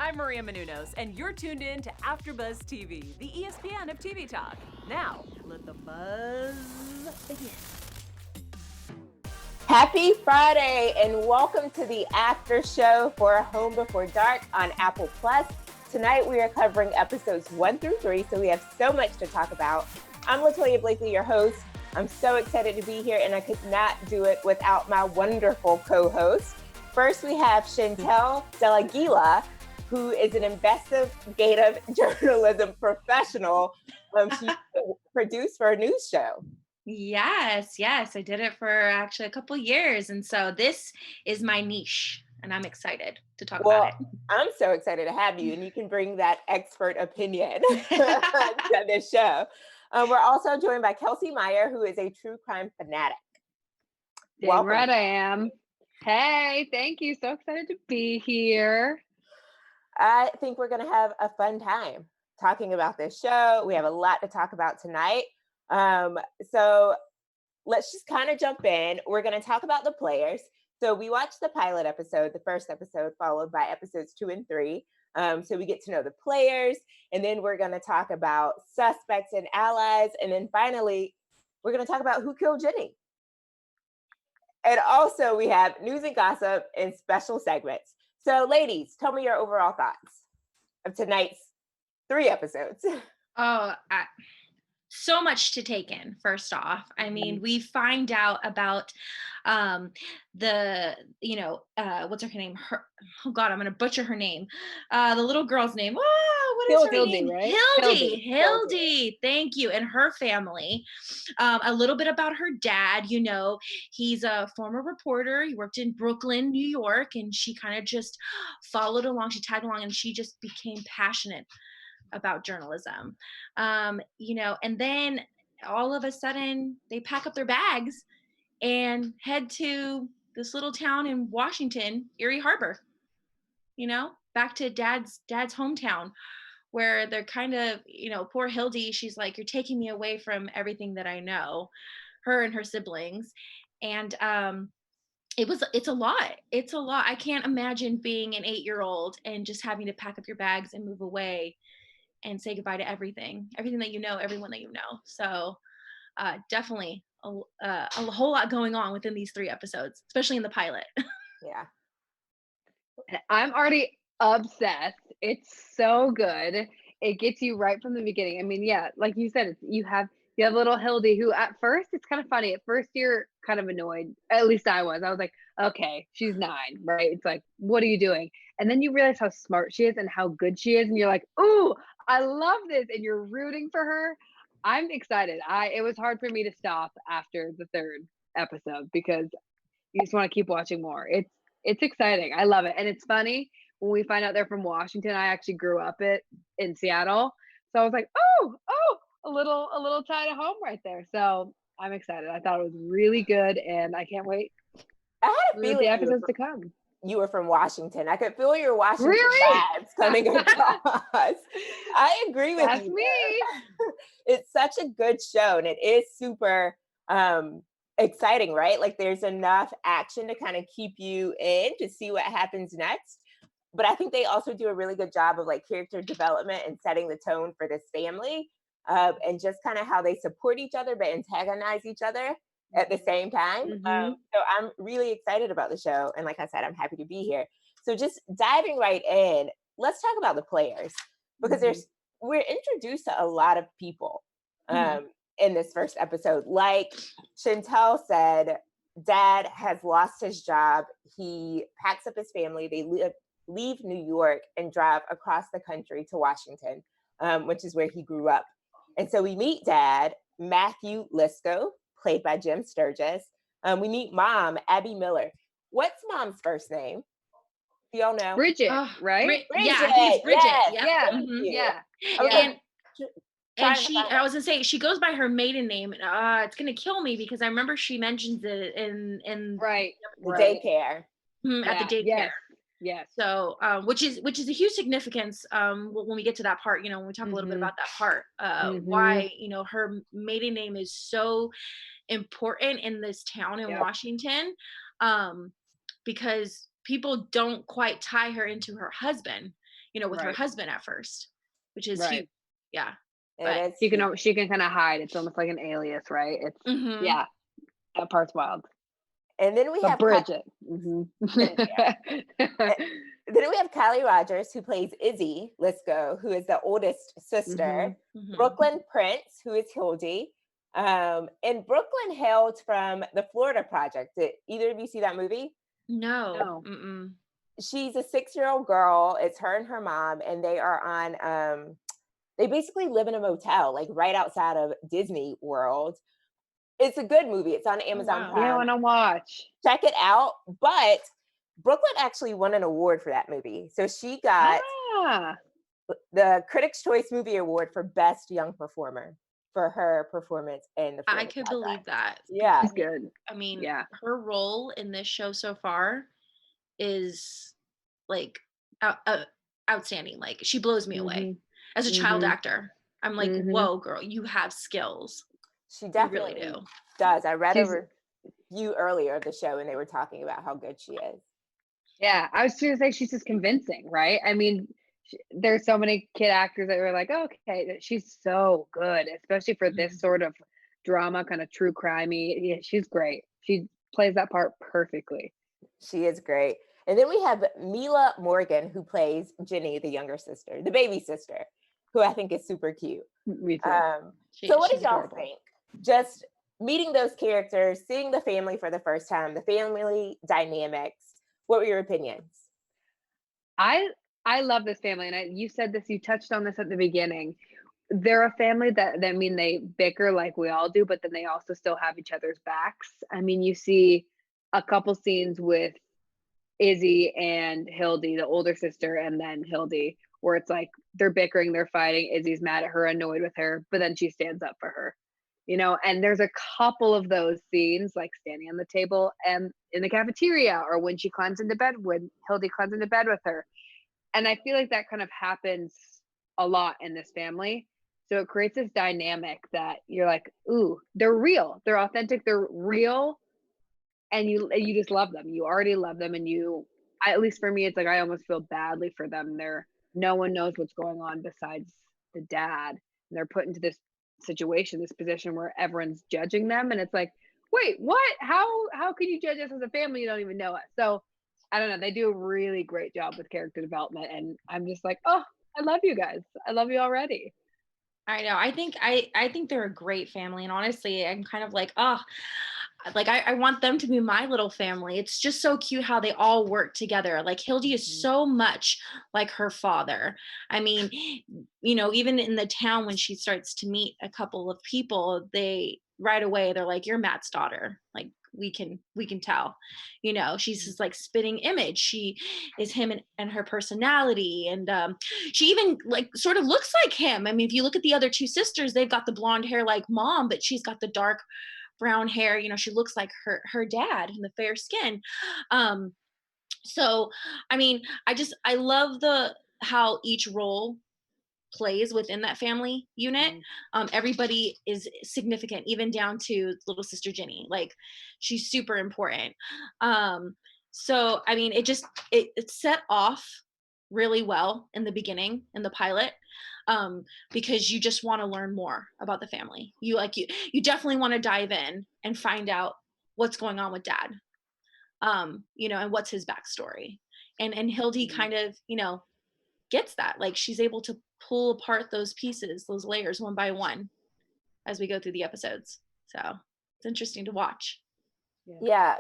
I'm Maria Menounos, and you're tuned in to AfterBuzz TV, the ESPN of TV talk. Now, let the buzz begin. Happy Friday and welcome to the after show for Home Before Dark on Apple Plus. Tonight we are covering episodes 1 through 3, so we have so much to talk about. I'm Latoya Blakely, your host. I'm so excited to be here, and I could not do it without my wonderful co-host. First, we have Chantel Delagila, who is an investigative journalism professional. She produced for a news show. Yes, I did it for actually a couple years. And so this is my niche, and I'm excited to talk about it. I'm so excited to have you, and you can bring that expert opinion to this show. We're also joined by Kelsey Meyer, who is a true crime fanatic. Dang right I am. Hey, thank you. So excited to be here. I think we're going to have a fun time talking about this show. We have a lot to talk about tonight. So let's just kind of jump in. We're going to talk about the players. So we watched the pilot episode, the first episode, followed by episodes 2 and 3. So we get to know the players, and then we're going to talk about suspects and allies. And then finally, we're going to talk about who killed Ginny. And also we have news and gossip and special segments. So ladies, tell me your overall thoughts of tonight's 3 episodes. So much to take in. First off, I mean, we find out about what's her name? Oh God, I'm gonna butcher her name. The little girl's name. What is her name? Right? Hildie. Thank you. And her family. A little bit about her dad. You know, he's a former reporter. He worked in Brooklyn, New York, and she kind of just followed along. She tagged along, and she just became passionate about journalism, and then all of a sudden they pack up their bags and head to this little town in Washington, Erie Harbor, back to dad's hometown, where they're kind of, poor Hildie, she's like, you're taking me away from everything that I know, her and her siblings. And it's a lot. I can't imagine being an 8-year-old and just having to pack up your bags and move away and say goodbye to everything that you know, everyone that you know. So definitely a whole lot going on within these 3 episodes, especially in the pilot. Yeah. I'm already obsessed. It's so good. It gets you right from the beginning. I mean, yeah, like you said, you have little Hildie, who at first, it's kind of funny. At first you're kind of annoyed. At least I was like, okay, she's 9, right? It's like, what are you doing? And then you realize how smart she is and how good she is. And you're like, ooh, I love this. And you're rooting for her. I'm excited. It was hard for me to stop after the 3rd episode because you just want to keep watching more. It's exciting. I love it. And it's funny when we find out they're from Washington. I actually grew up in Seattle. So I was like, oh, a little tie to home right there. So I'm excited. I thought it was really good, and I can't wait I had a for feeling the episodes to come. You were from Washington. I could feel your Washington vibes coming across. I agree with you. That's me. It's such a good show, and it is super exciting, right? Like there's enough action to kind of keep you in to see what happens next. But I think they also do a really good job of like character development and setting the tone for this family, and just kind of how they support each other but antagonize each other at the same time. So I'm really excited about the show. And like I said, I'm happy to be here. So just diving right in, let's talk about the players, because we're introduced to a lot of people in this first episode. Like Chantel said, Dad has lost his job. He packs up his family. They leave New York and drive across the country to Washington, which is where he grew up. And so we meet Dad, Matthew Lisko, played by Jim Sturgess. We meet Mom, Abby Miller. What's Mom's first name? Do y'all know? Bridget, right? Bridget. Yeah, I think it's Bridget. Yeah. I was gonna say, she goes by her maiden name. It's gonna kill me because I remember she mentions it in the daycare. At the daycare. Yes. So, which is a huge significance when we get to that part, when we talk a little bit about that part, why, her maiden name is so important in this town in Washington, because people don't quite tie her into her husband, with her Right. husband at first, which is Right. huge. Yeah. It But is. She can kind of hide. It's almost like an alias, right? It's mhm. yeah, that part's wild. And then we But have Bridget. Mhm. then we have Kylie Rogers, who plays Izzy Lisko, who is the oldest sister. Mhm. Brooklynn Prince, who is Hildie. And Brooklyn hailed from the Florida Project. Did either of you see that movie? No. No. Mm-mm. She's a 6-year-old girl. It's her and her mom, and they are on they basically live in a motel, like right outside of Disney World. It's a good movie. It's on Amazon wow. Yeah, I Prime. want to watch. Check it out. But Brooklyn actually won an award for that movie. So she got Ah, the Critics' Choice Movie Award for Best Young Performer for her performance in the I Florida could Project. believe that. Yeah. it's good. I mean, Yeah. her role in this show so far is like outstanding. Like she blows me away. Mhm. As a child Mhm. actor, I'm like, Mhm. whoa, girl, you have skills. She You really definitely do. does. I read a She's review earlier of the show and they were talking about how good she is. Yeah, I was gonna say she's just convincing, right? I mean, there's so many kid actors that were like, okay, she's so good, especially for this sort of drama, kind of true crimey. Yeah, she's great. She plays that part perfectly. She is great. And then we have Mila Morgan, who plays Ginny, the younger sister, the baby sister, who I think is super cute. Me too. So what She's did y'all adorable. think? Just meeting those characters, seeing the family for the first time, the family dynamics. What were your opinions? I love this family, and you said this, you touched on this at the beginning. They're a family that I mean, they bicker like we all do, but then they also still have each other's backs. I mean, you see a couple scenes with Izzy and Hildie, the older sister, and then Hildie, where it's like they're bickering, they're fighting. Izzy's mad at her, annoyed with her, but then she stands up for her, And there's a couple of those scenes, like standing on the table and in the cafeteria, or when she climbs into bed, when Hildie climbs into bed with her. And I feel like that kind of happens a lot in this family. So it creates this dynamic that you're like, ooh, they're real, they're authentic, they're real, and you just love them. You already love them, and at least for me, it's like I almost feel badly for them. No one knows what's going on besides the dad, and they're put into this situation, this position where everyone's judging them, and it's like, wait, what? How can you judge us as a family? You don't even know us. So I don't know. They do a really great job with character development, and I'm just like, oh, I love you guys. I love you already. I know. I think they're a great family, and honestly, I'm kind of like, oh, like I want them to be my little family. It's just so cute how they all work together. Like Hildie is so much like her father. I mean, even in the town when she starts to meet a couple of people, they right away they're like, "You're Matt's daughter." Like we can tell. She's just like spitting image. She is him and her personality, and she even like sort of looks like him. I mean, if you look at the other two sisters, they've got the blonde hair like mom, but she's got the dark brown hair. She looks like her dad and the fair skin. So I mean, I love how each role plays within that family unit. Everybody is significant, even down to little sister Ginny. Like she's super important. So I mean, it set off really well in the beginning in the pilot, because you just want to learn more about the family. You definitely want to dive in and find out what's going on with dad, and what's his backstory. And Hildie kind of gets that. Like she's able to pull apart those pieces, those layers one by one as we go through the episodes. So it's interesting to watch. Yeah,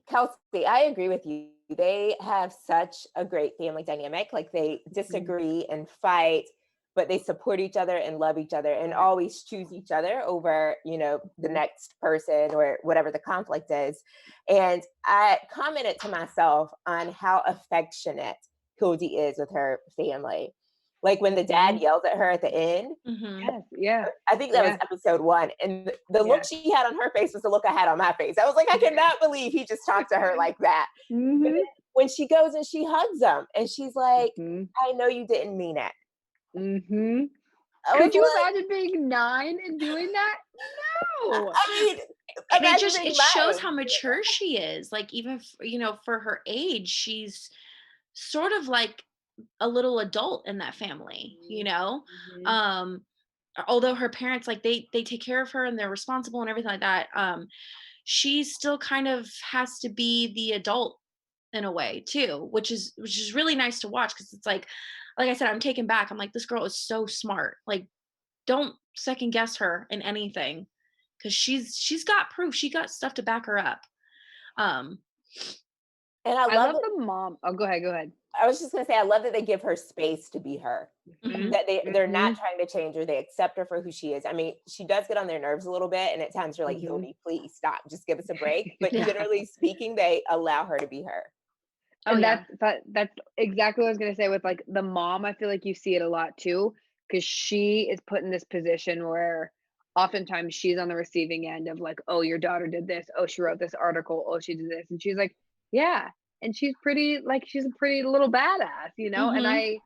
Kelsey, I agree with you. They have such a great family dynamic. Like they disagree and fight, but they support each other and love each other and always choose each other over, the next person or whatever the conflict is. And I commented to myself on how affectionate Hildie is with her family. Like when the dad yells at her at the end, Yes, yeah. I think that was episode 1. And the look she had on her face was the look I had on my face. I was like, I cannot believe he just talked to her like that. But then when she goes and she hugs him and she's like, I know you didn't mean it. Could I was you like, imagine being 9 and doing that? No. I mean, And imagine it being shows mom. how mature she is. Like even for her age, she's sort of like a little adult in that family, Mhm. um although her parents, like, they take care of her and they're responsible and everything like that. She still kind of has to be the adult in a way too, which is really nice to watch, because it's like I said, I'm taken back. I'm like, this girl is so smart. Like, don't second guess her in anything, because she's got proof. She got stuff to back her up. um And I I love love it. the mom. Oh, go ahead. Go ahead. I was just gonna say, I love that they give her space to be her. mhm, That they're not Mhm. trying to change her. They accept her for who she is. I mean, she does get on their nerves a little bit, and at times you're like, Mhm. Hildie, please stop, just give us a break. But yeah. generally speaking, they allow her to be her. Oh And yeah. that's exactly what I was gonna say with like the mom. I feel like you see it a lot too, because she is put in this position where oftentimes she's on the receiving end of like, oh, your daughter did this, oh, she wrote this article, oh, she did this. And she's like, yeah. And she's pretty like she's a pretty little badass, you know? And Mhm.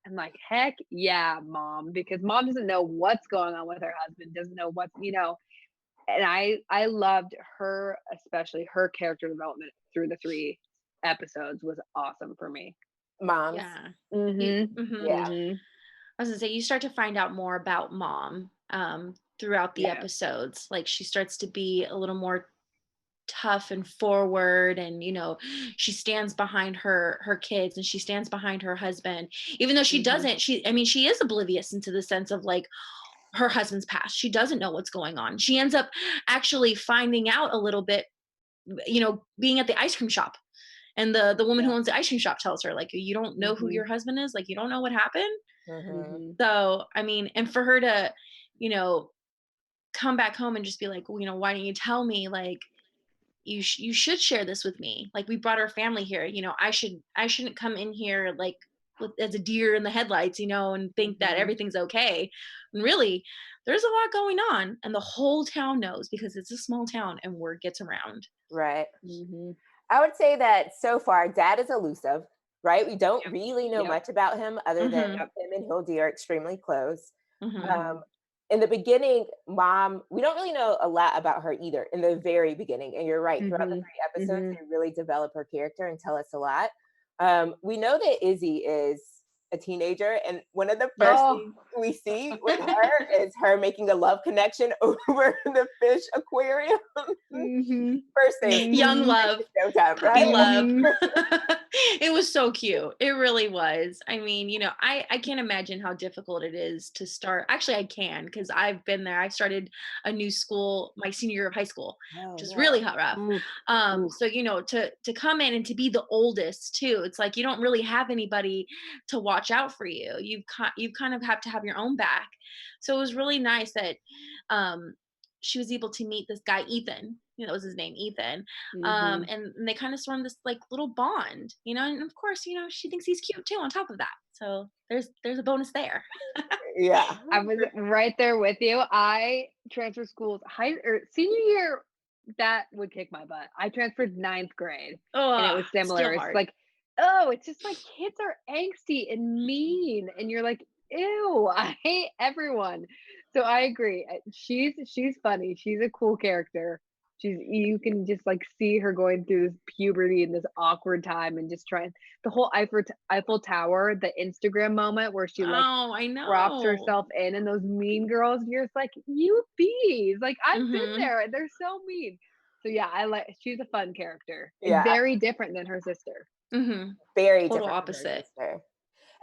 I'm like, heck yeah, mom, because mom doesn't know what's going on with her husband, doesn't know what's, and I loved her, especially her character development through the 3 episodes was awesome for me. Moms. Yeah. You Mhm. mhm. Yeah. Mhm. I was gonna say, you start to find out more about mom throughout the Yeah. episodes. Like, she starts to be a little more tough and forward, and she stands behind her kids, and she stands behind her husband, even though she Mhm. doesn't she I mean, she is oblivious into the sense of like her husband's past. She doesn't know what's going on. She ends up actually finding out a little bit, being at the ice cream shop, and the woman who Yeah. owns the ice cream shop tells her, like, you don't know who Mhm. your husband is, like, you don't know what happened. Hmm. Mhm. So, I mean, and for her to, you know, come back home and just be like, well, why didn't you tell me? Like, you should share this with me. Like, we brought our family here. I shouldn't come in here like as a deer in the headlights, and think that Mhm. everything's okay. And really, there's a lot going on, and the whole town knows, because it's a small town and word gets around. Right. Mhm. I would say that so far, Dad is elusive, right? We don't Yep. really know Yep. much about him other than Mhm. Yep. him and Hildy are extremely close. Mhm. Um, Mhm. in the beginning, Mom, we don't really know a lot about her either in the very beginning. And you're right, throughout the Mhm. 3 episodes, Mhm. they really develop her character and tell us a lot. We know that Izzy is a teenager, and one of the first Yes. Oh. things we see with her is her making a love connection over the fish aquarium. Mhm. First thing, Young Mhm. love. Showtime, Puppy right? love. Mhm. It was so cute. It really was. I mean, I can't imagine how difficult it is to start. Actually, I can, because I've been there. I started a new school my senior year of high school, Oh, which is no. really rough. Oof. Oof. So to come in and to be the oldest too, it's like you don't really have anybody to watch out for you. You kind of have to have your own back. So it was really nice that um she was able to meet this guy Ethan. That was his name, Ethan. Mhm. And they kind of formed this like little bond, and of course, she thinks he's cute too on top of that. So there's a bonus there. Yeah. I was right there with you. I transferred schools high or senior year. That would kick my butt. I transferred ninth grade, and it Oh, was similar. still It's hard. like, oh, it's just like kids are angsty and mean, and you're like, ew, I hate everyone. So I agree. She's funny. She's a cool character. You can just like see her going through this puberty and this awkward time and just trying the whole Eiffel Tower, the Instagram moment where she like Oh, I drops know. herself in and those mean girls, you're just like, you bees. Like I've been Mm-hmm. there. They're so mean. So yeah, she's a fun character and Yeah. very different than her sister. Mm-hmm. Very Total different from her opposite. sister.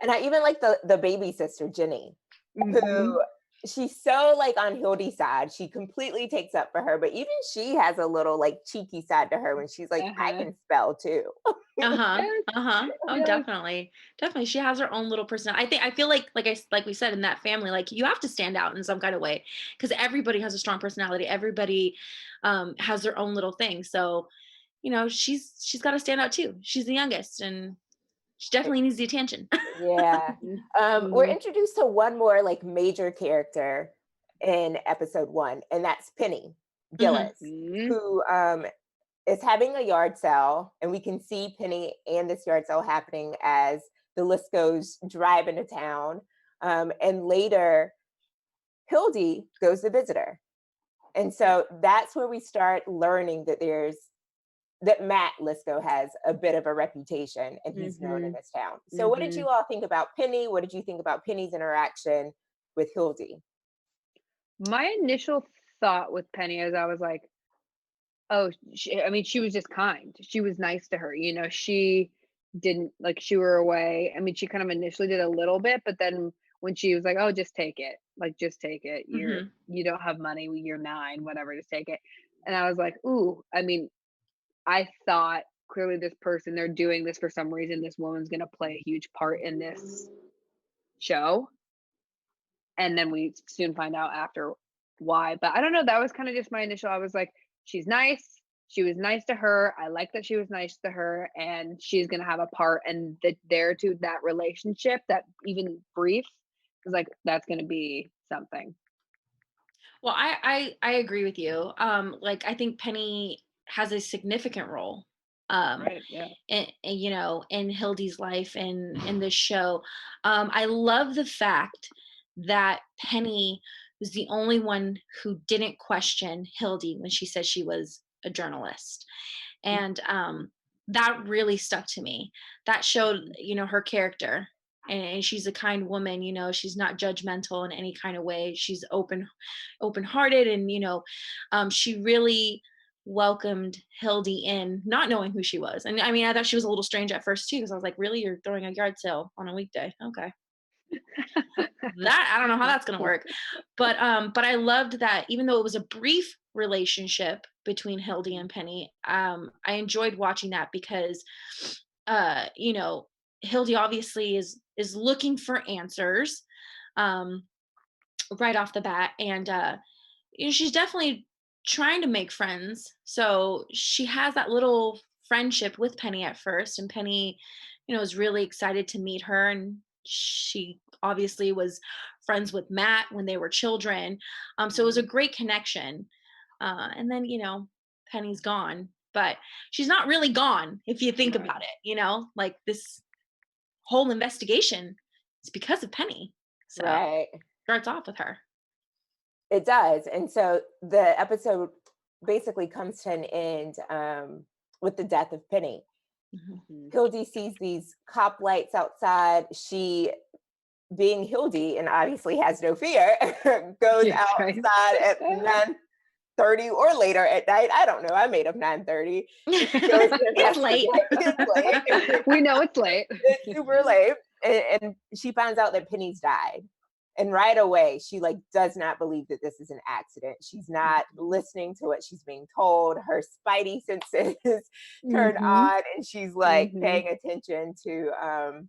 And I even like the baby sister, Ginny, Mhm. who she's so like on Hildie's side. She completely takes up for her, but even she has a little like cheeky side to her when she's like, I Uh-huh. can spell too. Uh-huh. Yes, Uh-huh. Oh, yes. definitely. Definitely. She has her own little personality. I feel like we said, in that family, like, you have to stand out in some kind of way, because everybody has a strong personality. Everybody has their own little thing. So, she's got to stand out too. She's the youngest, and she definitely needs the attention. Yeah. Mhm. We're Mhm. introduced to one more like major character in episode 1, and that's Penny Mhm. Gillis, Mhm. who is having a yard sale, and we can see Penny and this yard sale happening as the Liskos drive into town. And later, Hildie goes to visit her. And so that's where we start learning that Matt Lisko has a bit of a reputation and he's known in this town. So what did you all think about Penny? What did you think about Penny's interaction with Hildie? My initial thought with Penny is I was like, oh, she was just kind. She was nice to her. She didn't like shoo her away. I mean, she kind of initially did a little bit, but then when she was like, oh, just take it. Like, just take it. You don't have money. You're 9, whatever, just take it. And I was like, ooh, I mean, I thought clearly this person, they're doing this for some reason. This woman's going to play a huge part in this show. And then we soon find out after why. But I don't know. That was kind of just my initial. I was like, she's nice. She was nice to her. I like that she was nice to her. And she's going to have a part. And that relationship, that even brief, is like, that's going to be something. Well, I agree with you. Like, I think Penny has a significant role, Right. Yeah. in Hildie's life and in this show. I love the fact that Penny was the only one who didn't question Hildie when she said she was a journalist. And that really stuck to me. That showed, her character. And she's a kind woman, she's not judgmental in any kind of way. She's open-hearted, and she really welcomed Hildie in, not knowing who she was. And I mean, I thought she was a little strange at first too, because I was like, really, you're throwing a yard sale on a weekday? Okay. That, I don't know how that's gonna work. But I loved that even though it was a brief relationship between Hildie and Penny, I enjoyed watching that because Hildie obviously is looking for answers right off the bat. And she's definitely trying to make friends. So she has that little friendship with Penny at first, and Penny, is really excited to meet her. And she obviously was friends with Matt when they were children. So it was a great connection. And then, Penny's gone, but she's not really gone if you think about it, like this whole investigation is because of Penny. So Right. starts off with her. It does. And so the episode basically comes to an end with the death of Penny. Hildie sees these cop lights outside. She, being Hildie and obviously has no fear, goes outside at 9:30 or later at night. I don't know. I made up 9:30. It's late. It's late. We know it's late. It's super late. And she finds out that Penny's died. And right away, she does not believe that this is an accident. She's not listening to what she's being told. Her spidey senses turn on, and she's paying attention to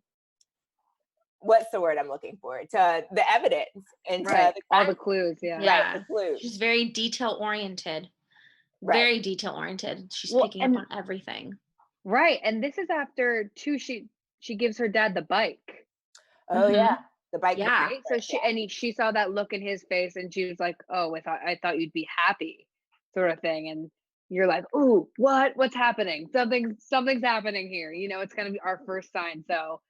what's the word I'm looking for? To the evidence and to all the clues. Yeah. Right, the clues. She's very detail oriented. Right. Very detail oriented. She's picking up on everything. Right. And this is after too, she gives her dad the bike. Oh yeah. The bike. Yeah. Right? So she saw that look in his face and she was like, oh, I thought you'd be happy, sort of thing. And you're like, ooh, what's happening? Something's happening here. It's gonna be our first sign. So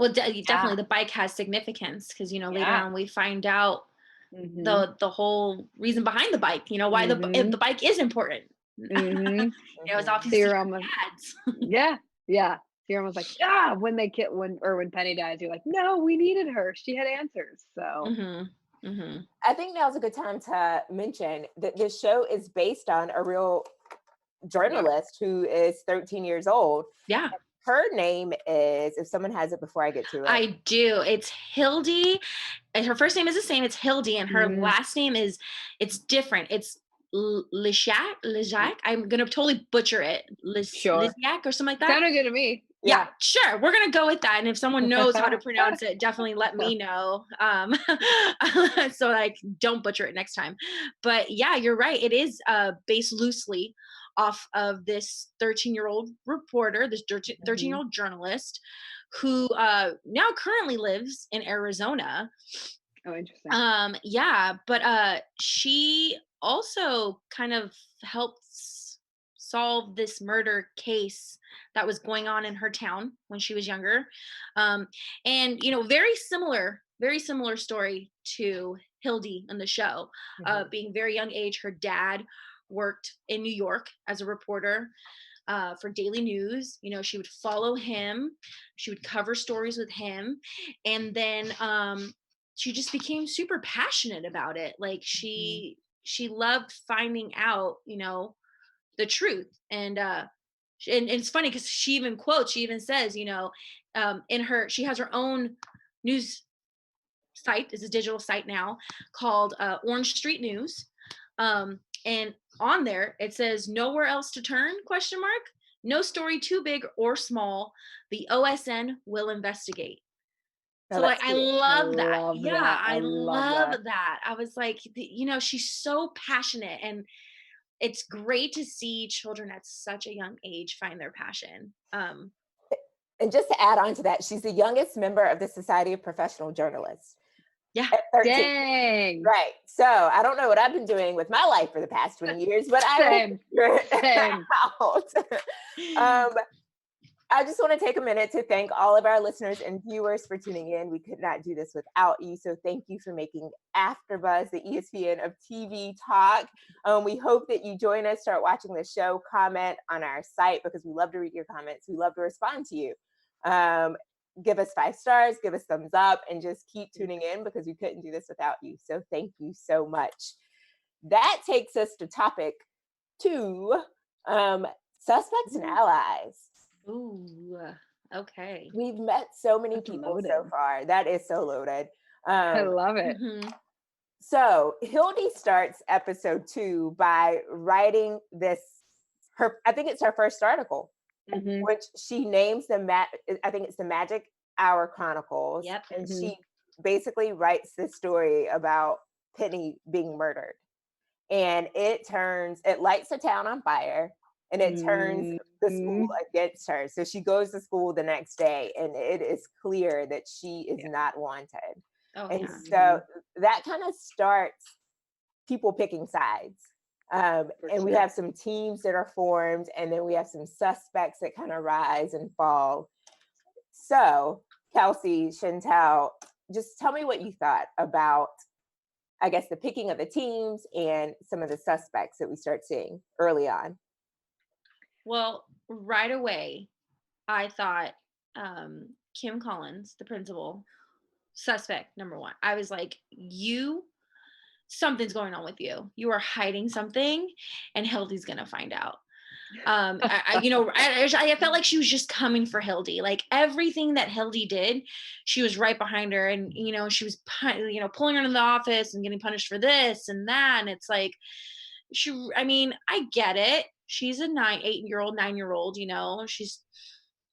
well, definitely the bike has significance because later on we find out the whole reason behind the bike, why the bike is important. It's obviously dad's. Yeah. You're almost like, when Penny dies, you're like, no, we needed her. She had answers. So I think now's a good time to mention that this show is based on a real journalist who is 13 years old. Yeah. Her name is, if someone has it before I get to it. I do. It's Hildie. And her first name is the same. It's Hildie. And her last name it's different. It's Lizak. I'm going to totally butcher it. Lizak or something like that. Sounded good to me. Yeah, sure. We're going to go with that. And if someone knows how to pronounce it, definitely let me know. So don't butcher it next time. But yeah, you're right. It is based loosely off of this 13-year-old reporter, this 13-year-old journalist who now currently lives in Arizona. Oh, interesting. Yeah, but she also kind of helps solve this murder case that was going on in her town when she was younger. And very similar story to Hildie on the show. Being very young age, her dad worked in New York as a reporter for Daily News. You know, she would follow him, she would cover stories with him, and then she just became super passionate about it. Like she loved finding out, you know, the truth. And it's funny because she even says, you know, she has her own news site. It's a digital site now called Orange Street News. And on there it says nowhere else to turn, question mark, no story too big or small, the OSN will investigate. So like I love that. Yeah, I love that. I was like, you know, she's so passionate, and it's great to see children at such a young age find their passion. And just to add on to that, she's the youngest member of the Society of Professional Journalists. Yeah. At 13. Dang. Right. So I don't know what I've been doing with my life for the past 20 years, but I will figure it out. I just want to take a minute to thank all of our listeners and viewers for tuning in. We could not do this without you. So thank you for making AfterBuzz the ESPN of TV talk. We hope that you join us, start watching the show, comment on our site, because we love to read your comments. We love to respond to you. Give us 5 stars, give us thumbs up, and just keep tuning in, because we couldn't do this without you. So thank you so much. That takes us to topic 2, suspects and allies. Ooh, okay. We've met so many That's people loaded. so far. That is so loaded. I love it. So Hildie starts episode 2 by writing this, I think it's her first article, which she names I think it's the Magic Hour Chronicles. Yep. And she basically writes this story about Penny being murdered. And it lights the town on fire, and it turns the school against her. So she goes to school the next day, and it is clear that she is not wanted. So that kind of starts people picking sides. And we have some teams that are formed, and then we have some suspects that kind of rise and fall. So Kelsey, Chantel, just tell me what you thought about, I guess, the picking of the teams and some of the suspects that we start seeing early on. Well, right away, I thought Kim Collins, the principal, suspect number 1. I was like, something's going on with you. You are hiding something, and Hildie's gonna find out. I felt like she was just coming for Hildie. Like everything that Hildie did, she was right behind her, and you know, she was pulling her into the office and getting punished for this and that. And it's like, I get it. She's a 9-year-old, you know, she's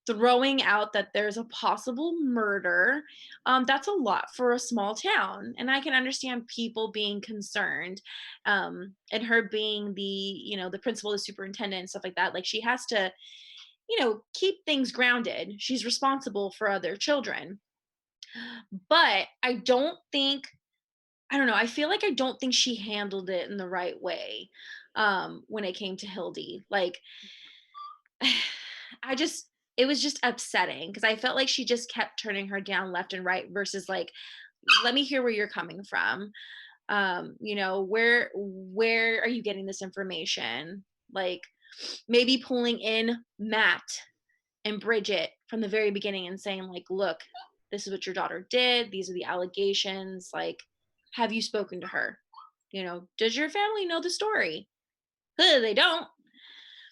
throwing out that there's a possible murder. That's a lot for a small town, and I can understand people being concerned, and her being the principal, the superintendent, and stuff like that. Like she has to, keep things grounded. She's responsible for other children. But I don't know, I feel like I don't think she handled it in the right way when it came to Hildie. Like it was just upsetting, because I felt like she just kept turning her down left and right, versus like, let me hear where you're coming from. Where are you getting this information? Like maybe pulling in Matt and Bridget from the very beginning and saying like, look, this is what your daughter did. These are the allegations. Like, have you spoken to her? Does your family know the story? They don't.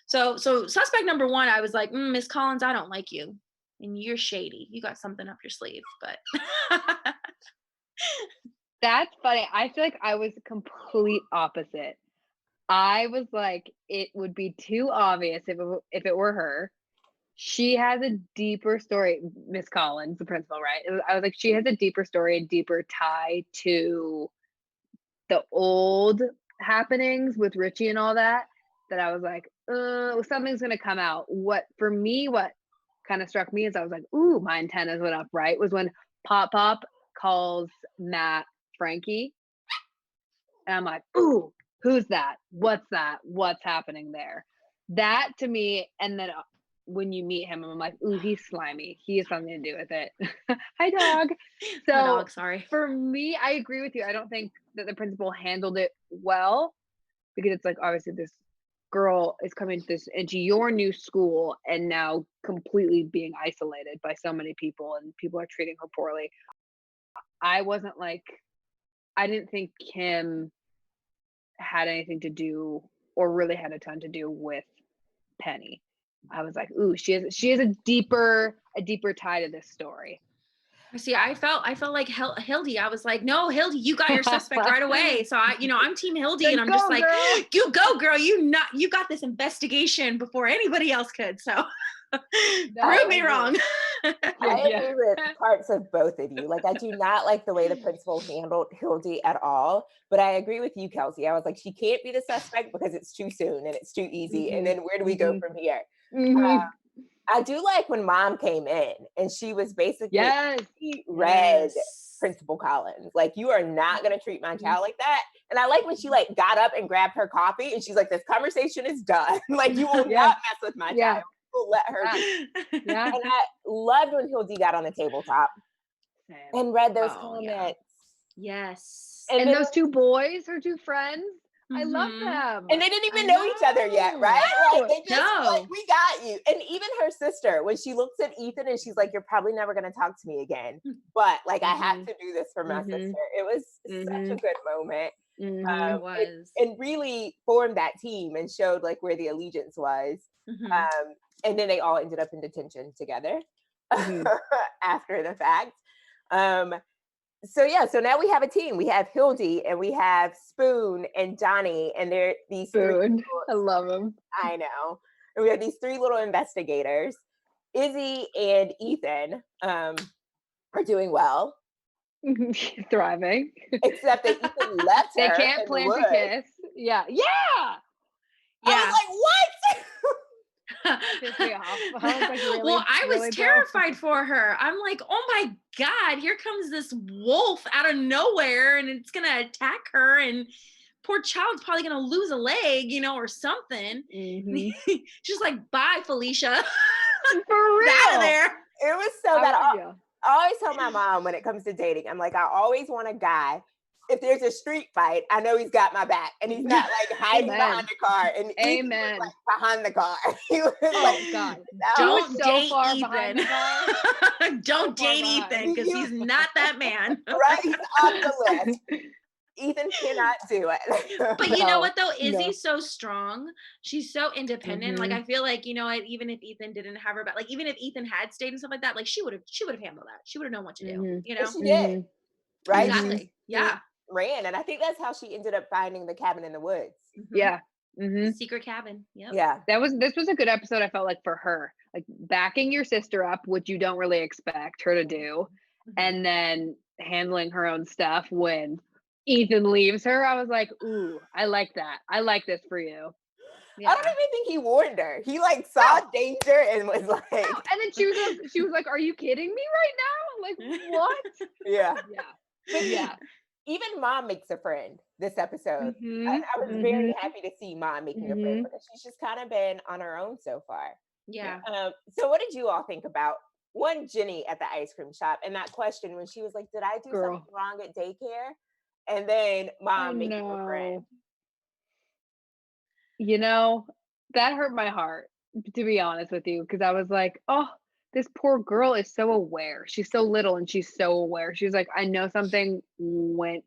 So suspect number 1, I was like, Miss Collins, I don't like you, and you're shady. You got something up your sleeve. But That's funny. I feel like I was complete opposite. I was like, it would be too obvious if it were her. She has a deeper story, Miss Collins, the principal, right? I was like, she has a deeper story, a deeper tie to the old happenings with Richie and all that I was like, something's gonna come out. What kind of struck me is I was like, ooh, my antennas went up, right? Was when Pop calls Matt Frankie. And I'm like, ooh, who's that? What's that? What's happening there? That to me, and then when you meet him, I'm like, ooh, he's slimy. He has something to do with it. Hi, dog. Poor So dog, sorry. for me, I agree with you. I don't think that the principal handled it well because it's like obviously this girl is coming into your new school and now completely being isolated by so many people and people are treating her poorly. I wasn't like, I didn't think Kim had anything to do or really had a ton to do with Penny. I was like, ooh, she has a deeper tie to this story. See, I felt like Hildie. I was like, no, Hildie, you got your suspect right away. So I'm team Hildie, and I'm just like, girl. you go, girl. You got this investigation before anybody else could. So prove me wrong. I agree with parts of both of you. Like, I do not like the way the principal handled Hildie at all, but I agree with you, Kelsey. I was like, she can't be the suspect because it's too soon and it's too easy. And then where do we go from here? I do like when Mom came in and she was basically she read Principal Collins. Like, you are not going to treat my child like that. And I like when she like got up and grabbed her coffee and she's like, this conversation is done. Like, you will not mess with my child. We'll let her be. And I loved when Hildie got on the tabletop and read those comments. Yes. And those two boys, her two friends, I love them. And they didn't even know each other yet, right? Like, they just like, we got you. And even her sister, when she looks at Ethan and she's like, you're probably never going to talk to me again. But like, I have to do this for my sister. It was such a good moment. It was. And really formed that team and showed like where the allegiance was. And then they all ended up in detention together after the fact. So now we have a team. We have Hildie and we have Spoon and Johnny, and they're these Spoon. I love them. I know. And we have these three little investigators. Izzy and Ethan are doing well. Thriving. Except that Ethan left her. They can't plan to kiss. Yeah. I was like, what? I was terrified for her. I'm like, oh my God, here comes this wolf out of nowhere and it's gonna attack her, and poor child's probably gonna lose a leg, or something. She's like, bye, Felicia. For real. Out of there. It was so bad. I always tell my mom when it comes to dating, I'm like, I always want a guy. If there's a street fight, I know he's got my back, and he's not like hiding behind the car. And Amen. Was, like, behind the car. He was God! Don't date far Ethan. The car. Don't date Ethan because he's not that man. Right? He's off the list. Ethan cannot do it. But you know what though? Izzy's so strong. She's so independent. Like, I feel like, even if Ethan didn't have her back, like even if Ethan had stayed and stuff like that, like she would have handled that. She would have known what to do. She did. Right? Exactly. Yeah. Ran, and I think that's how she ended up finding the cabin in the woods. Secret cabin. This was a good episode. I felt like for her, like backing your sister up, which you don't really expect her to do, and then handling her own stuff when Ethan leaves her. I was like, ooh, I like that. I like this for you. I don't even think he warned her. He like saw danger and was like, and then she was like, are you kidding me right now? Like, what? But even Mom makes a friend this episode. I was very happy to see Mom making a friend because she's just kind of been on her own so far. So what did you all think about Ginny at the ice cream shop and that question when she was like, did I do something wrong at daycare? And then Mom making a friend. That hurt my heart, to be honest with you, because I was like, oh, this poor girl is so aware. She's so little and she's so aware. She's like, I know something went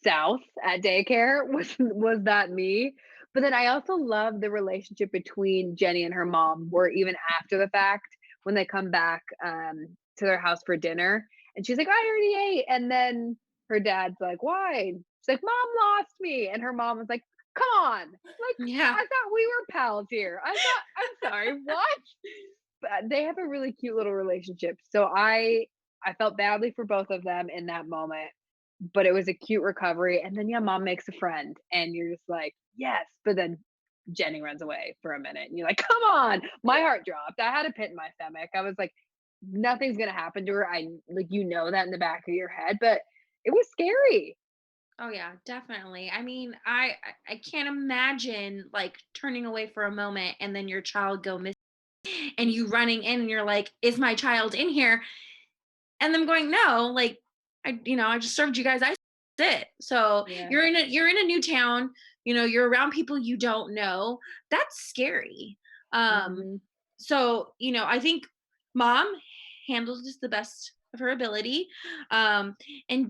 south at daycare. Was that me? But then I also love the relationship between Jenny and her mom, where even after the fact, when they come back to their house for dinner, and she's like, I already ate. And then her dad's like, why? She's like, Mom lost me. And her mom was like, come on. Like, I thought we were pals here. I'm sorry, what? But they have a really cute little relationship. So I felt badly for both of them in that moment, but it was a cute recovery. And then Mom makes a friend and you're just like, yes. But then Jenny runs away for a minute and you're like, come on. My heart dropped. I had a pit in my stomach. I was like, nothing's gonna happen to her. I like, that in the back of your head, but it was scary. Oh yeah, definitely. I mean, I can't imagine like turning away for a moment and then your child go missing and you running in and you're like, is my child in here? And them going, no, like, I just served you guys. I it. So Yeah. you're in a new town, you're around people you don't know. That's scary. Mhm. So, I think mom handled this the best of her ability. And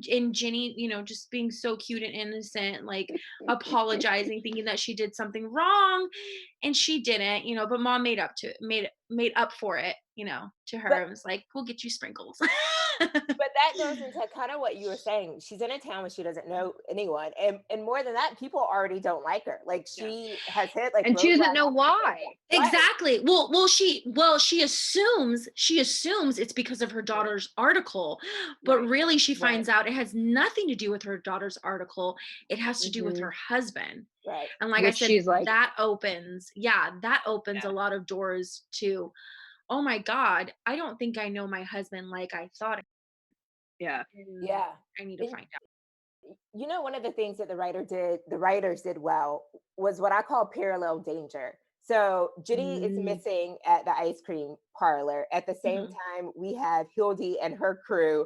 Ginny, just being so cute and innocent, like apologizing, thinking that she did something wrong, and she didn't, but mom made up for it, to her. But It was like, we'll get you sprinkles. But that goes into kind of what you were saying. She's in a town where she doesn't know anyone, and more than that, people already don't like her. Like she has hit like And she doesn't know roadblocks. why. Right. Exactly. She assumes it's because of her daughter's article, but Right. really she Right. finds out it has nothing to do with her daughter's article. It has to do with Mhm. her husband. Right. And like I Which said, she's like, that opens Yeah. a lot of doors to, oh my God, I don't think I know my husband like I thought. Yeah. Yeah. I need to And find out. you know, one of the things that the writers did well was what I call parallel danger. So Ginny is Mm. missing at the ice cream parlor. At the same Mhm. time, we have Hildie and her crew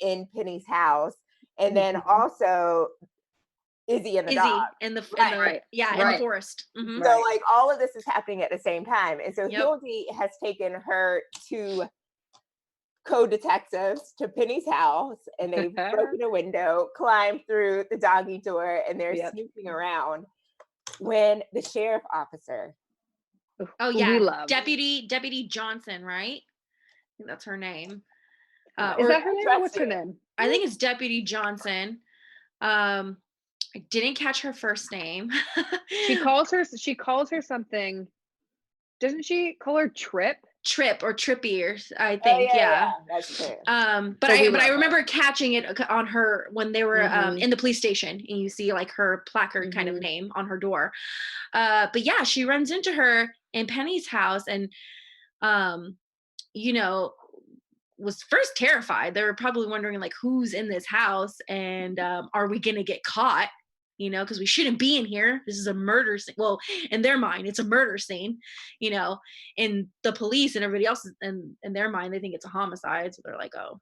in Penny's house. And then Mhm. also Izzy and the dog. Izzy in the Right. in the Right. forest. Mhm. So Right. like all of this is happening at the same time. And so Yep. Hildie has taken her two co-detectives to Penny's house, and they've broken a window, climbed through the doggy door, and they're Yep. snooping around when the sheriff officer. Oh Who we yeah, love. Deputy Johnson, right? I think that's her name. Is Is Or that her name or what's her you. name? I think it's Deputy Johnson. I didn't catch her first name. She calls her something. Doesn't she call her Trip? Trip or Trippy, or I Oh think, yeah, yeah. that's true. But So we I love her. remember catching it on her when they were Mhm. in the police station, and you see like her placard kind of Mhm. name on her door. But yeah, she runs into her in Penny's house, and um, you know, was first terrified. They were probably wondering like, who's in this house, and are we gonna get caught? Because we shouldn't be in here. This is a murder scene. Well, in their mind, it's a murder scene. In the police and everybody else, in their mind, they think it's a homicide. So they're like, oh,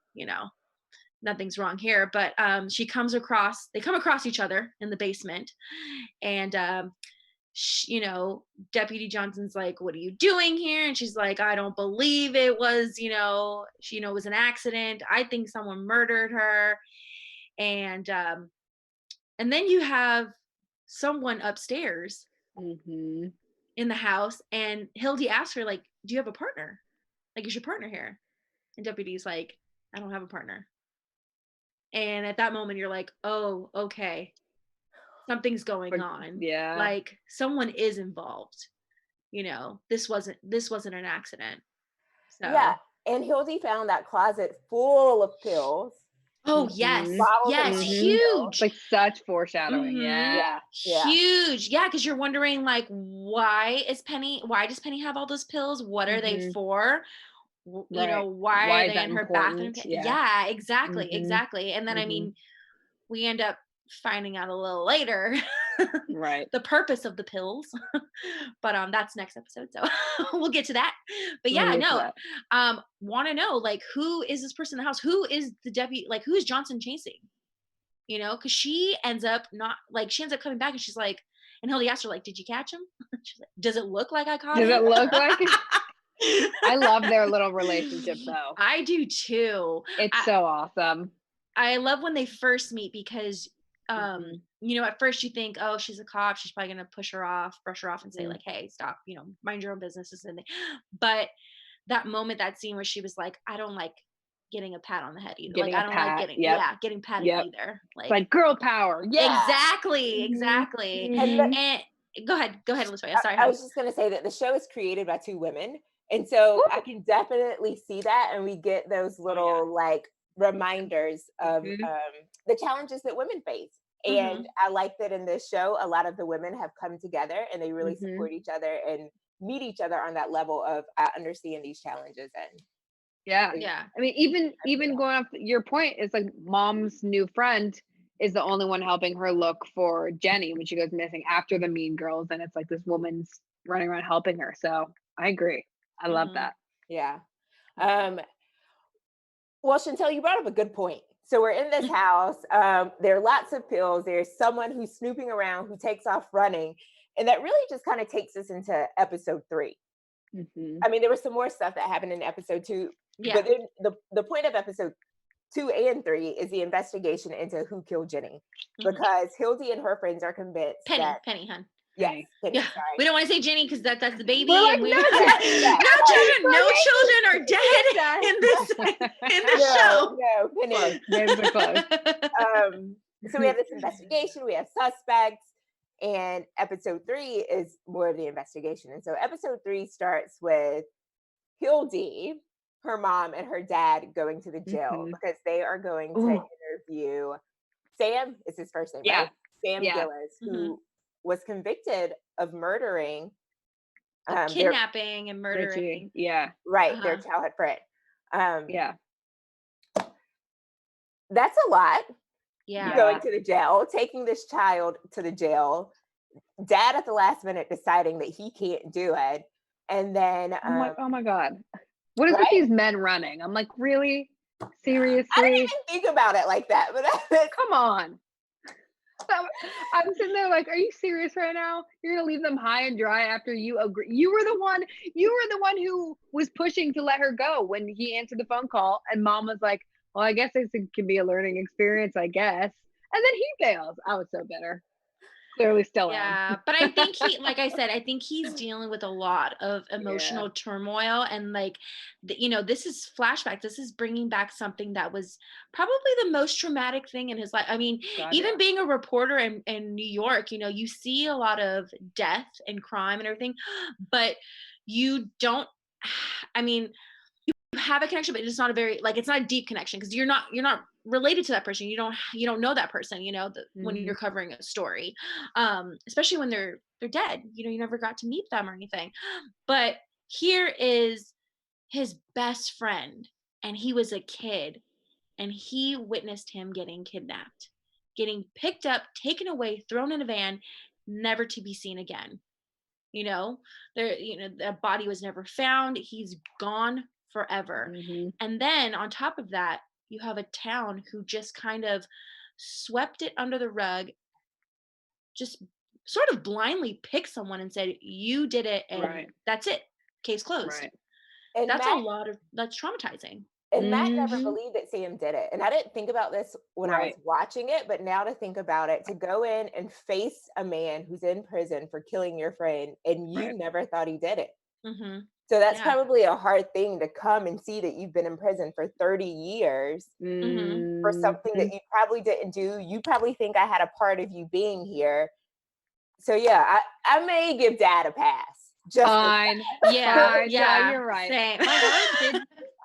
nothing's wrong here. But they come across each other in the basement, and Deputy Johnson's like, what are you doing here? And she's like, I don't believe it was, it was an accident. I think someone murdered her. And then you have someone upstairs Mhm. in the house, and Hildy asks her, like, do you have a partner? Like, is your partner here? And Deputy's like, I don't have a partner. And at that moment, you're like, oh, okay, something's going on. Yeah. Like, someone is involved. This wasn't an accident. So Yeah, and Hildy found that closet full of pills. oh Mhm. yes, Bottles of yes, pain pills. It's like such foreshadowing. Mhm. Yeah. Yeah. Huge. Yeah, because you're wondering like, why does Penny have all those pills? What are they Mhm. for? Right. Why Why are is they that in her bathroom? important? Yeah. Yeah, exactly, Mhm. exactly. And then I Mhm. mean, we end up finding out a little later Right. the purpose of the pills. But that's next episode, so we'll get to that. But We'll yeah, get to no, that. want to know like, who is this person in the house? Who is the deputy? Like, who is Johnson chasing? Because she ends up coming back, and she's like, and Hildy asked her like, did you catch him? She's like, does it look like I caught Does him? it look like it? I love their little relationship though. I do too. It's so awesome. I love when they first meet, because Mhm. at first you think, oh, she's a cop, she's probably gonna brush her off and say Mhm. like, hey, stop, mind your own business, and but that moment, that scene where she was like, I don't like getting a pat on the head either. Getting Like, a I don't like pat. Yep. getting patted Yep. either. It's like girl power. Yeah. Exactly, Mhm. exactly. And Mhm. And go ahead, Latoya. Sorry, I honey. was just going to say that the show is created by two women. And so I can definitely see that. And we get those little like reminders of Mhm. the challenges that women face. And I like that in this show, a lot of the women have come together and they really Mhm. support each other and meet each other on that level of I understand these challenges. And Yeah. Yeah. I mean, even going off your point, it's like mom's new friend is the only one helping her look for Jenny when she goes missing after the Mean Girls, and it's like this woman's running around helping her. So I agree. I love that. Yeah. Well, Chantel, you brought up a good point. So we're in this house. There are lots of pills. There's someone who's snooping around who takes off running. And that really just kind of takes us into episode 3. I mean, there was some more stuff that happened in episode 2. Yeah. But then the point of episode 2 and 3 is the investigation into who killed Ginny. Because Hildie and her friends are convinced Penny, that... hon. Yes, Penny, Yeah. sorry. We don't want to say Ginny because that's the baby. We're like, and we, no, no children are dead in this show. No, Penny. Names are close. So we have this investigation, we have suspects, and episode 3 is more of the investigation. And so episode 3 starts with Hildie, her mom, and her dad going to the jail because they are going to interview Sam, is his first name, right? Sam Gillis, who was convicted of murdering, kidnapping and murdering. Their childhood friend. That's a lot. Going to the jail, taking this child to the jail, dad at the last minute deciding that he can't do it. And then I'm like, oh my God. What is with these men running? I'm like, really? Seriously? I didn't even think about it like that, but come on. I'm sitting there like, are you serious right now? You're gonna leave them high and dry after you agree? You were the one who was pushing to let her go when he answered the phone call, and mom was like, well, I guess this can be a learning experience, I guess. And then he fails. I was so bitter. Clearly still am. But I think like I said, I think he's dealing with a lot of emotional turmoil, and like, this is flashback. This is bringing back something that was probably the most traumatic thing in his life. I mean, even being a reporter in New York, you see a lot of death and crime and everything, but you don't, I mean, you have a connection, but it's not it's not a deep connection because you're not related to that person. You don't know that person, when you're covering a story, especially when they're dead, you never got to meet them or anything. But here is his best friend, and he was a kid, and he witnessed him getting kidnapped, getting picked up, taken away, thrown in a van, never to be seen again. The body was never found. He's gone forever. And then on top of that, you have a town who just kind of swept it under the rug, just sort of blindly picked someone and said, you did it, and that's it. Case closed. And that's that's traumatizing. And Matt never believed that Sam did it. And I didn't think about this when I was watching it, but now to think about it, to go in and face a man who's in prison for killing your friend, and you never thought he did it. So that's probably a hard thing to come and see that you've been in prison for 30 years for something that you probably didn't do. You probably think I had a part of you being here. So yeah, I may give dad a pass. Fine. Yeah, you're right. Same.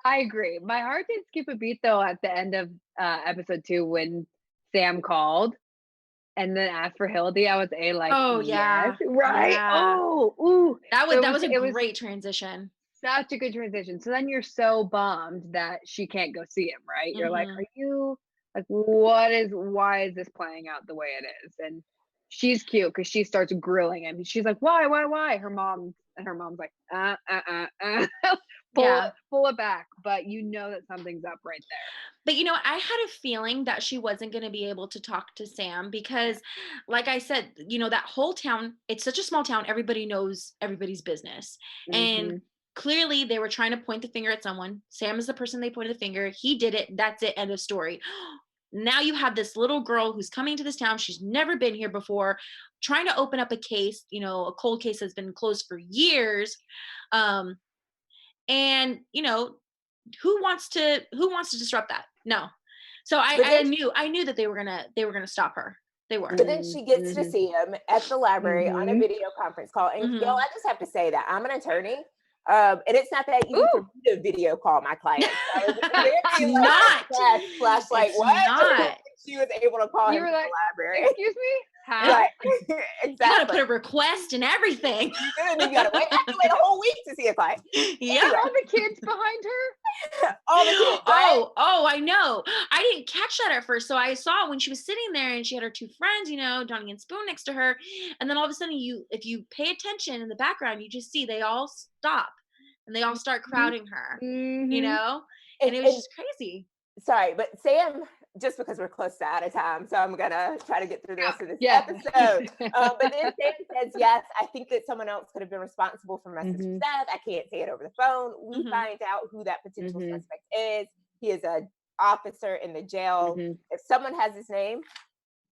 I agree. My heart did skip a beat though at the end of episode 2 when Sam called and then asked for Hildie. I was yes, right. Yeah. That was a great transition. Such a good transition. So then you're so bummed that she can't go see him, right? You're like, are you like, why is this playing out the way it is? And she's cute because she starts grilling him. She's like, why? Her mom's like, pull it back. But that something's up right there. But I had a feeling that she wasn't going to be able to talk to Sam because, like I said, that whole town, it's such a small town. Everybody knows everybody's business. And clearly they were trying to point the finger at someone. Sam is the person they pointed the finger. He did it. That's it. End of story. Now you have this little girl who's coming to this town. She's never been here before, trying to open up a case, a cold case that's been closed for years. And who wants to disrupt that? No. So I knew that they were gonna stop her. They were. But then she gets to see him at the library on a video conference call. And y'all, I just have to say that I'm an attorney. And it's not that easy for me to video call my clients. Flashlight. What? Not. She was able to call him to the library. Excuse me? How? Right. Exactly. You gotta put a request and everything. You gotta wait a whole week to see a client. Yeah. Anyway. All the kids behind her. All the kids. Right? Oh, I know. I didn't catch that at first. So I saw when she was sitting there and she had her 2 friends, Donnie and Spoon next to her. And then all of a sudden if you pay attention in the background, you just see they all stop. and they all start crowding her, you Mhm. know, and it was just crazy. Sorry, but Sam, just because we're close to out of time, so I'm gonna try to get through the rest of this Yeah. episode. But then Sam says, yes, I think that someone else could have been responsible for message Mhm. Seth. I can't say it over the phone. We Mhm. find out who that potential Mhm. suspect is. He is a officer in the jail. Mhm. If someone has his name,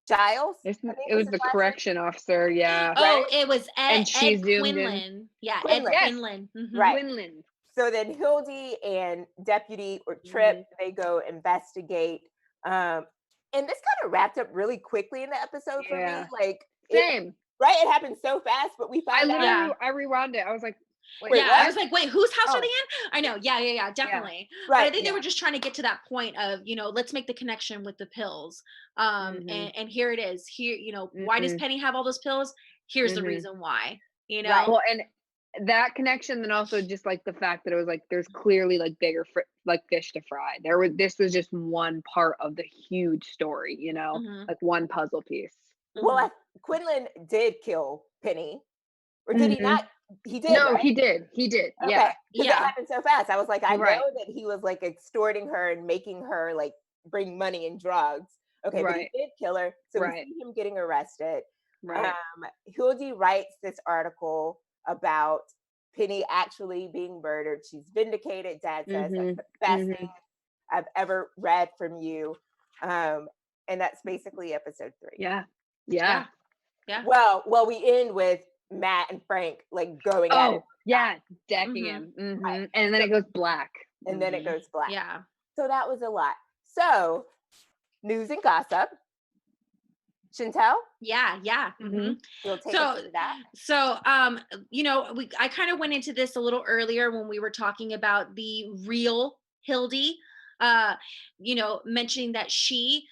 Giles, I think It was his the last name, correction officer, yeah. Oh, right? it was And she Ed zoomed in. Quinlan. Yeah, Ed Quinlan. Yes. Quinlan. Right. Quinlan. So then Hildie and Deputy or Trip, they go investigate. And this kind of wrapped up really quickly in the episode for me. Yeah. Like, Same. right? It happened so fast, but we I found out. literally I rewound it. I was like, Wait, Yeah, what? I was like, wait, whose house are Oh. they in? I know. Yeah, definitely. But Right. I think they were just trying to get to that point of, let's make the connection with the pills. Mhm. And here it is. Here, why does Mhm. Penny have all those pills? Here's the Mhm. reason why, Right. Well, and that connection, then also just like the fact that it was like there's clearly like bigger like fish to fry. This was just one part of the huge story, Mhm. like one puzzle piece. Well, Quinlan did kill Penny. Or did he Mhm. not? He did, No, right? he did. Okay. Yeah. Because it Yeah. happened so fast. I was like, I Right. know that he was like extorting her and making her like bring money and drugs. Okay, but Right. he did kill her. So Right. we see him getting arrested. Right. Hildie writes this article about Penny actually being murdered. She's vindicated. Dad says that's the best thing I've ever read from you. And that's basically episode 3. Yeah. Yeah. Well, we end with Matt and Frank like going at it. Oh, yeah, decking Mhm. him. Right. And then it goes black. And then it goes black. Yeah. So that was a lot. So, news and gossip. Chantel, Yeah. Mhm. you'll take So- us into that. So, I kind of went into this a little earlier when we were talking about the real Hildie, mentioning that she,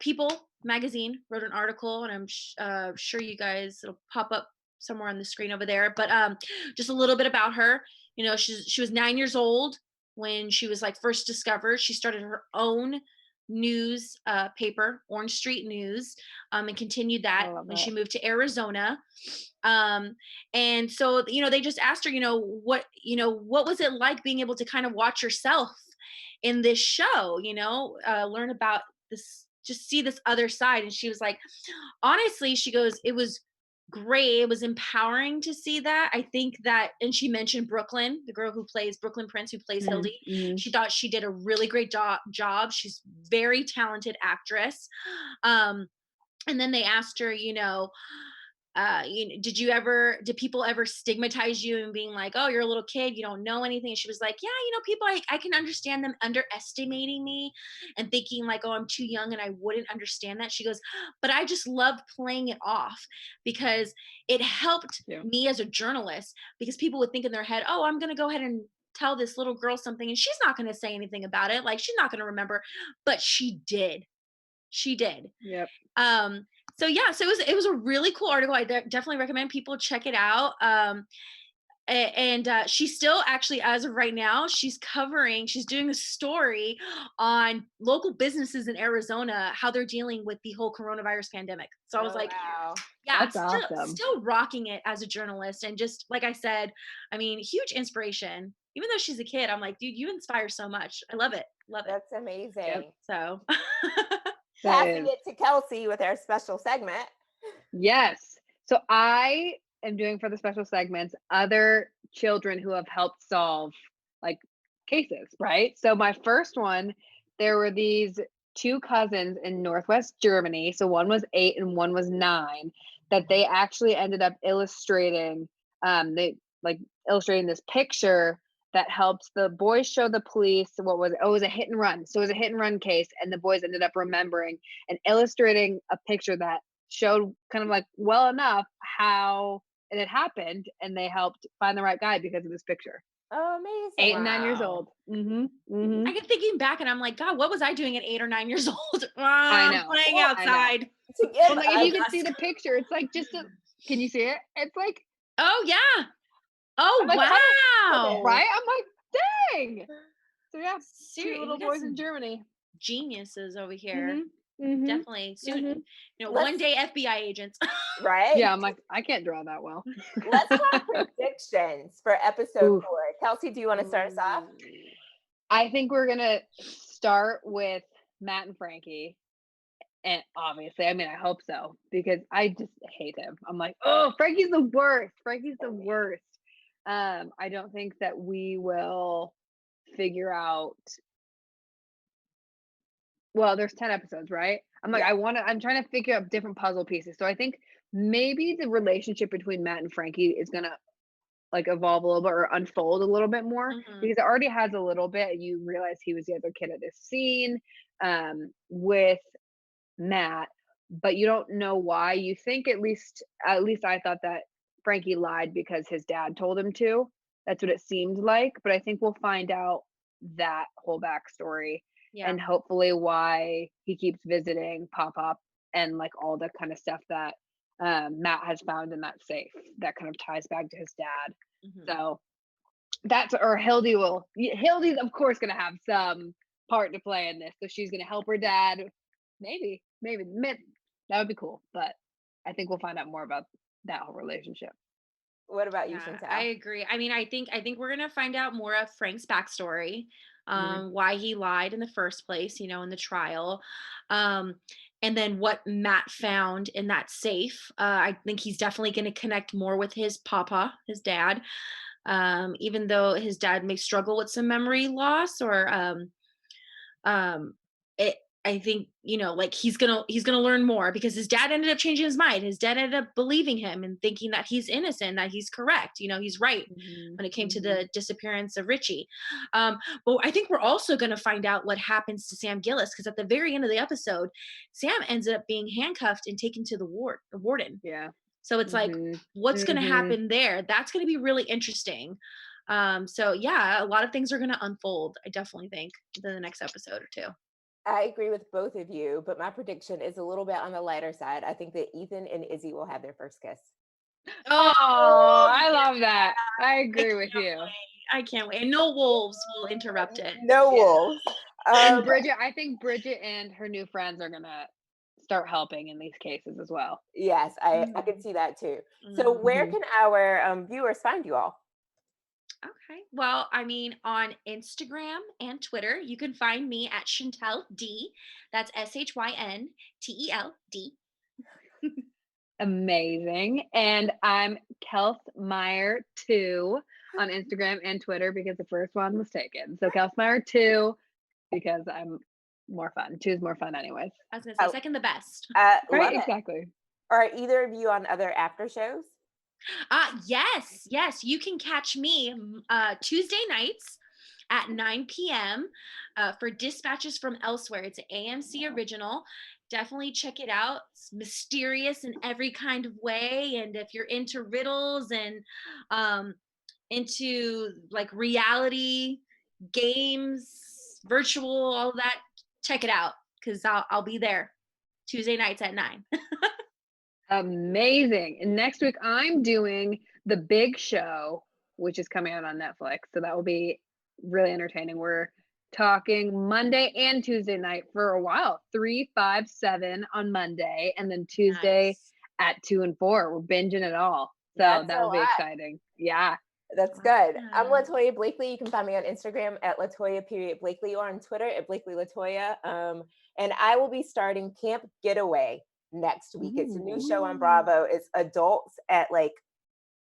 People magazine wrote an article, and I'm sure you guys, it'll pop up somewhere on the screen over there, but just a little bit about her. She was 9 years old when she was like first discovered. She started her own news paper, Orange Street News, and continued that when she moved to Arizona. And so they just asked her, what was it like being able to kind of watch yourself in this show, learn about this, just see this other side. And she was like, honestly, she goes, it was great. It was empowering to see that. I think that, and she mentioned Brooklyn, the girl who plays Brooklyn Prince, who plays Hildie. She thought she did a really great job. She's very talented actress. And then they asked her, did people ever stigmatize you and being like, oh, you're a little kid, you don't know anything? And she was like, yeah, people, I can understand them underestimating me and thinking like, oh, I'm too young and I wouldn't understand that. She goes, but I just loved playing it off because it helped me as a journalist, because people would think in their head, oh, I'm going to go ahead and tell this little girl something and she's not going to say anything about it. Like, she's not going to remember, but she did. Yep. So it was a really cool article. I definitely recommend people check it out. And she's still, actually, as of right now, she's doing a story on local businesses in Arizona, how they're dealing with the whole coronavirus pandemic. So I was like, wow. yeah, That's awesome. still rocking it as a journalist. And just like I said, I mean, huge inspiration. Even though she's a kid, I'm like, dude, you inspire so much. I love it. That's amazing. Yep. So Passing it to Kelsey with our special segment. Yes. So I am doing, for the special segments, other children who have helped solve like cases, right? So my first one, there were these 2 cousins in Northwest Germany. So one was 8 and one was 9, that they actually ended up illustrating, illustrating this picture that helps the boys show the police what was it? Oh, it was a hit and run. So it was a hit and run case, and the boys ended up remembering and illustrating a picture that showed kind of like well enough how it had happened, and they helped find the right guy because of this picture. Oh, amazing. 8 and 9 years Wow. old. I get thinking back and I'm like, God, what was I doing at 8 or 9 years old? I know. Playing Well, I know. outside. To give Well, like, if you can us- see the picture, it's like can you see it? It's like, Oh yeah. Oh I'm like, wow. right? I'm like, dang. So yeah, 2 Seriously, little we got boys some in Germany. geniuses over here. Definitely soon. Let's- one day FBI agents. Right? Yeah, I'm like, I can't draw that well. Let's have predictions for episode Ooh. 4. Kelsey, do you want to start us off? I think we're gonna start with Matt and Frankie. And obviously, I mean, I hope so, because I just hate him. I'm like, oh, Frankie's the worst. Frankie's the worst. I don't think that we will figure out. Well, there's 10 episodes, right? I'm like, Yeah. I'm trying to figure out different puzzle pieces. So I think maybe the relationship between Matt and Frankie is gonna like evolve a little bit or unfold a little bit more, because it already has a little bit. You realize he was the other kid at this scene with Matt, but you don't know why. You think at least I thought that Frankie lied because his dad told him to. That's what it seemed like, but I think we'll find out that whole backstory and hopefully why he keeps visiting Pop and like all the kind of stuff that Matt has found in that safe that kind of ties back to his dad. So that's, or Hildie's of course gonna have some part to play in this, so she's gonna help her dad. Maybe that would be cool, but I think we'll find out more about that whole relationship. What about you, Chantal? I agree. I mean, I think we're gonna find out more of Frank's backstory, why he lied in the first place, in the trial, and then what Matt found in that safe. I think he's definitely going to connect more with his dad, even though his dad may struggle with some memory loss or it. I think, like he's gonna learn more because his dad ended up changing his mind. His dad ended up believing him and thinking that he's innocent, that he's correct. He's right when it came to the disappearance of Richie. But I think we're also gonna find out what happens to Sam Gillis, because at the very end of the episode, Sam ends up being handcuffed and taken to the warden. Yeah. So it's like, what's gonna happen there? That's gonna be really interesting. So yeah, a lot of things are gonna unfold, I definitely think, in the next episode or two. I agree with both of you, but my prediction is a little bit on the lighter side. I think that Ethan and Izzy will have their first kiss. Oh, I love that. I agree with you. I can't wait. And no wolves will interrupt it. No wolves. And Bridget, I think Bridget and her new friends are gonna start helping in these cases as well. Yes, I can see that too. So where can our viewers find you all? Okay. Well, I mean, on Instagram and Twitter, you can find me at Chantel D. That's SHYNTELD. Amazing. And I'm Kels Meyer 2 on Instagram and Twitter because the first one was taken. So Kels Meyer 2 because I'm more fun. 2 is more fun anyways. I was going to say second the best. Right, exactly. Are either of you on other after shows? Yes. You can catch me Tuesday nights at 9 p.m. For Dispatches from Elsewhere. It's an AMC original. Definitely check it out. It's mysterious in every kind of way. And if you're into riddles and into like reality games, virtual, all that, check it out because I'll be there Tuesday nights at 9. Amazing. And next week I'm doing The Big Show, which is coming out on Netflix. So that will be really entertaining. We're talking Monday and Tuesday night for a while. 3, 5, 7 on Monday, and then Tuesday at 2 and 4. We're binging it all. So that will be exciting. Yeah. That's good. I'm Latoya Blakely. You can find me on Instagram at Latoya.Blakely or on Twitter at Blakely Latoya. And I will be starting Camp Getaway next week. It's a new show on Bravo. It's adults at like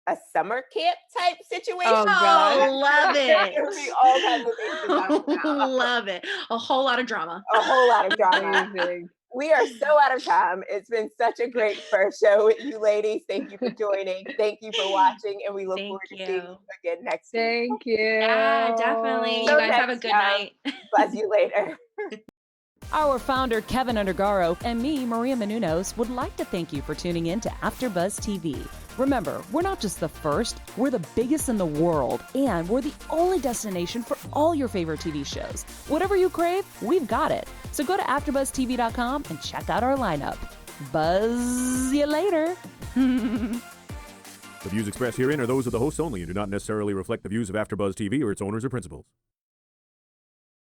a summer camp type situation. Oh, love it. There'll be all kinds of things to talk about. Love it. A whole lot of drama. A whole lot of drama. Amazing. We are so out of time. It's been such a great first show with you ladies. Thank you for joining. Thank you for watching. And we look forward to seeing you again next week. Thank you. Yeah, definitely. So you guys have a good night. Buzz you later. Our founder, Kevin Undergaro, and me, Maria Menounos, would like to thank you for tuning in to AfterBuzz TV. Remember, we're not just the first, we're the biggest in the world, and we're the only destination for all your favorite TV shows. Whatever you crave, we've got it. So go to AfterBuzzTV.com and check out our lineup. Buzz you later. The views expressed herein are those of the hosts only and do not necessarily reflect the views of AfterBuzz TV or its owners or principals.